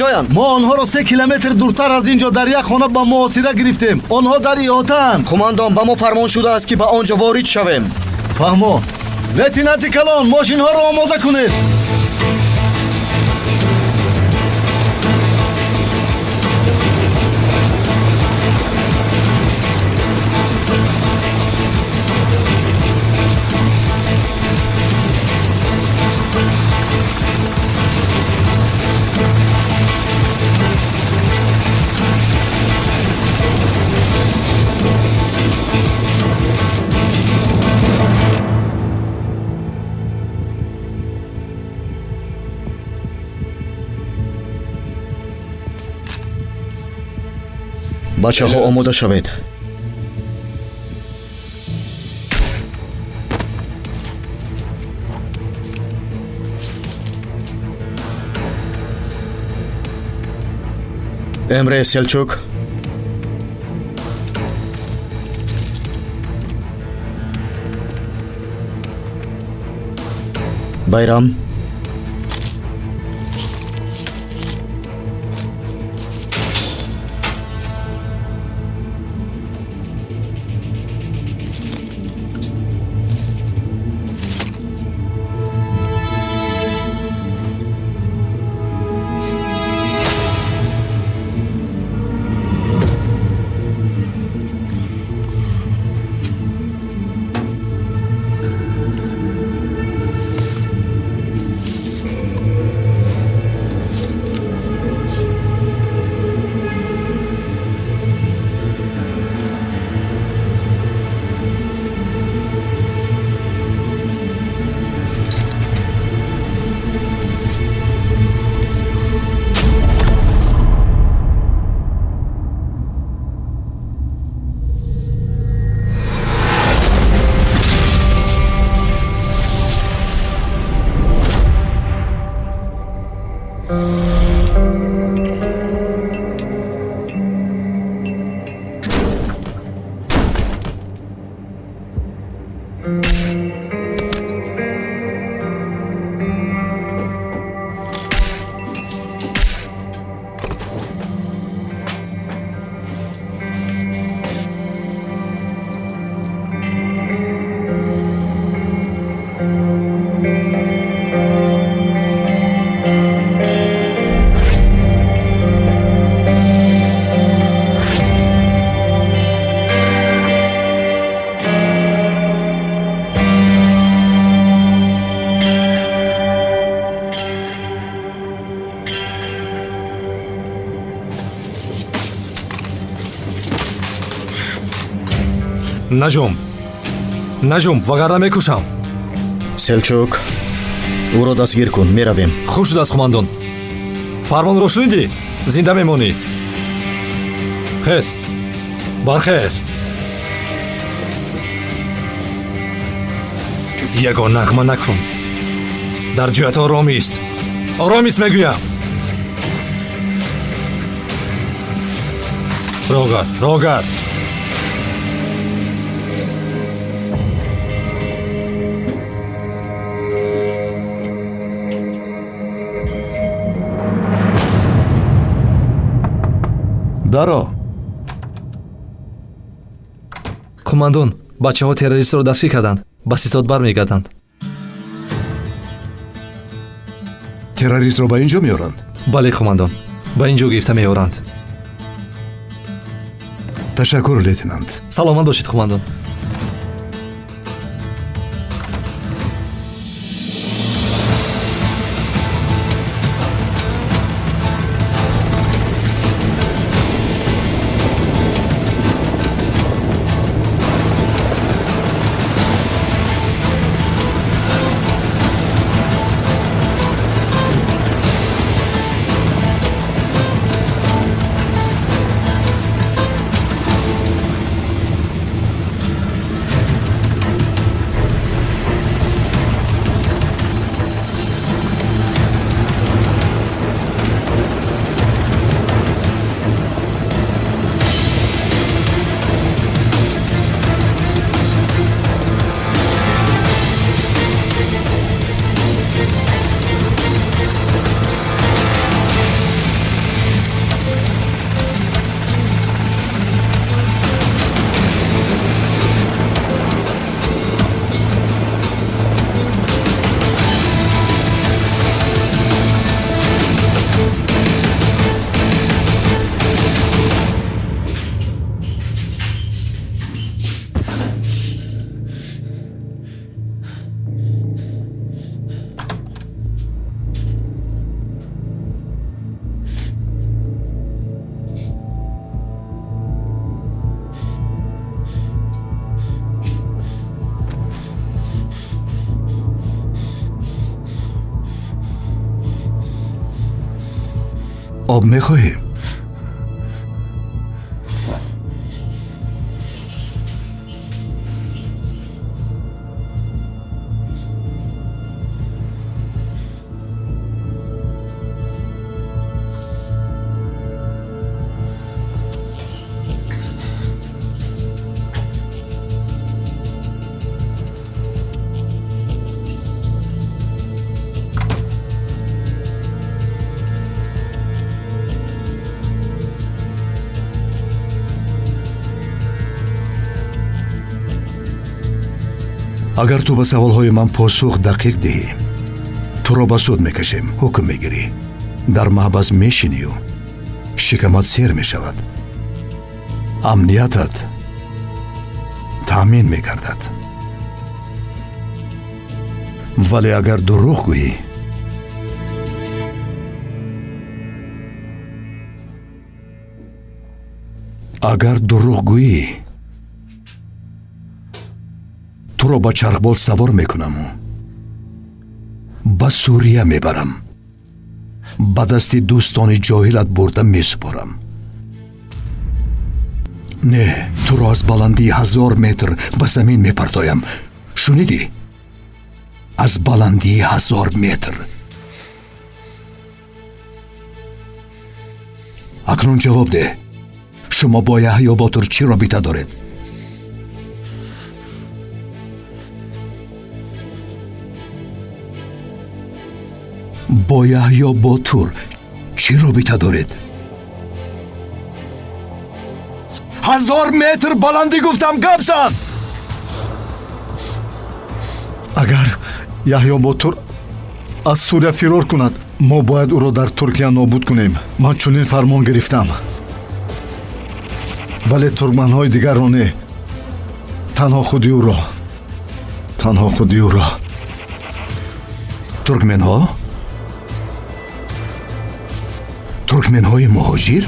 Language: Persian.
جایند؟ ما آنها را 3 کیلومتر دورتر از اینجا در یک خانه به محاصره گرفتیم. آنها در احاطه‌اند. قماندان به ما فرمان شده است که به آنجا وارد شویم. فهمو. لتیننت کلان ماشین ها را آماده کنید. بچه ها آماده شوید. امره سلچوک، بایرام، نجوم وگرنه میکشم. سلچوک، او را دستگیر کن. میرویم. خوب شد است قماندان. فرمان رو شنیدی؟ زنده میمونی. خیز برخیز. یگان نغمه نکن. در جهت آرامی است. آرامی است میگویم. راه گرد. даро. قماندان бачаҳо террористро дастгир карданд. ба ситод бармегарданд. террористро ба ин ҷо меоранд? бале қумандон, ба ин ҷо гирифта меоранд. ташаккур лейтенант. саломат бошед қумандон. آب میخواهی؟ اگر تو به سوالهای من پاسخ دقیق دهی تو را به سود میکشیم، حکم میگیری، در محبس میشینی و شکمت سیر میشود، امنیتت تامین میگردد. ولی اگر دروغ گویی تو را با چرخبال سوار میکنم و به سوریه میبرم، به دست دوستان جاهلت برده میسپارم. نه، تو را از بلندی 1000 متر به زمین میپرتایم. شنیدی؟ از بلندی 1000 متر. اکنون جواب ده، شما با یحیی باتور چی رابطه دارید؟ با یحیی باتور چی رابطه دارید؟ 1000 متر بلندی گفتم، گپ زن! اگر یحیی باتور از سوریه فرار کند ما باید او را در ترکیه نابود کنیم. من چنین فرمان گرفتم. ولی ترکمنهای دیگر را نه، تنها خودی او را. ترکمنهای مهاجر؟